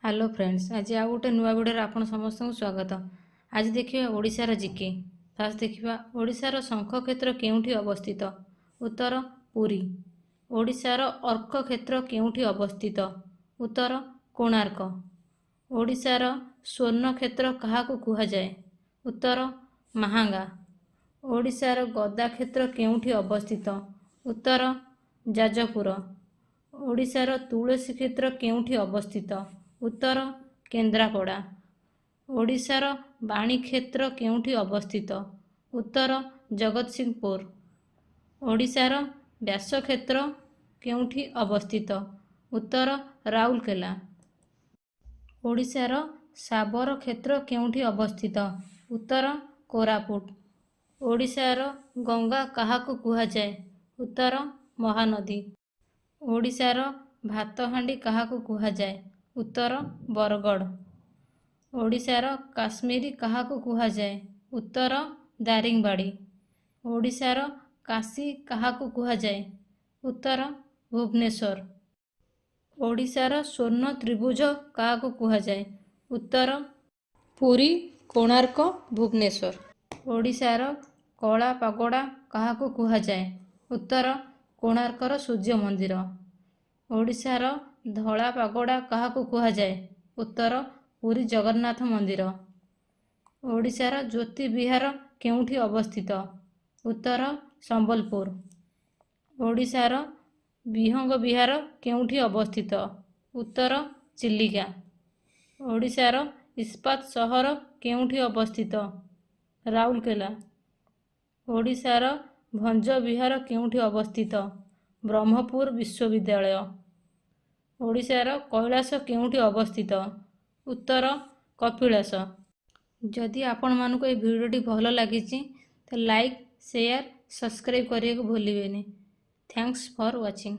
Hello friends, आज आउ गोटे नुआ भिडियो आपन समस्त स्वागत। आज देखिए ओडिशार जीके। फास्ट देखिए ओडिशार शंख क्षेत्र केउठी अवस्थित। उत्तर पुरी। ओडिशार अर्क क्षेत्र केउठी अवस्थित। उत्तर कोणार्क। ओडिशार स्वर्ण क्षेत्र काहाकु कुहा जाए। उत्तर महांगा। ओडिशार गदा क्षेत्र केउठी अवस्थित। उत्तर जाजपुर। ओडिशार तुलसी क्षेत्र केउठी अवस्थित। उत्तर केन्द्रापड़ा। ओडिशार बाणी क्षेत्र केउठी अवस्थित। उत्तर जगतसिंहपुर। ओडिशार व्यास क्षेत्र केउठी अवस्थित। उत्तर राउरकेला। ओडिशार साबर क्षेत्र केउठी अवस्थित। उत्तर कोरापुट। ओडिशार गंगा काहाकु कुहा जाए। उत्तर महानदी। ओडिशार भातहांडी काहाकु कुहा जाए। उत्तर बरगढ़। ओडिशार काश्मीरी काहाकु कुहा जाए। उत्तर दारिंगबाड़ी। ओडिशार काशी काहाकु कुहा जाए। उत्तर भुवनेश्वर। ओडिशार स्वर्ण त्रिभुज काहाकु कुहा जाए। उत्तर पुरी कोणार्क भुवनेश्वर। ओडिशार कला पागोड़ा काहाकु कुहा जाए। उत्तर कोणार्कर सूर्य मंदिर। ओडिशार धला पागोड़ा काहाकु कुहा जाए। उत्तर पुरी जगन्नाथ मंदिर। ओडिशार ज्योति विहार केउठी अवस्थित। उत्तर संबलपुर। ओडिशार विहंग विहार केउठी अवस्थित। उत्तर चिलिका। ओडिशार इस्पात सहर केउठी अवस्थित। राउरकेला। ओडिशार भंज विहार केउठी अवस्थित। ब्रह्मपुर विश्वविद्यालय। ओडिशार कैलाश केउठी अवस्थित। उत्तर कपिलास। जदि आपण मानक ए भिडियोटी भल लगी तो लाइक शेयर सब्सक्राइब करने को भूलिए। Thanks for watching.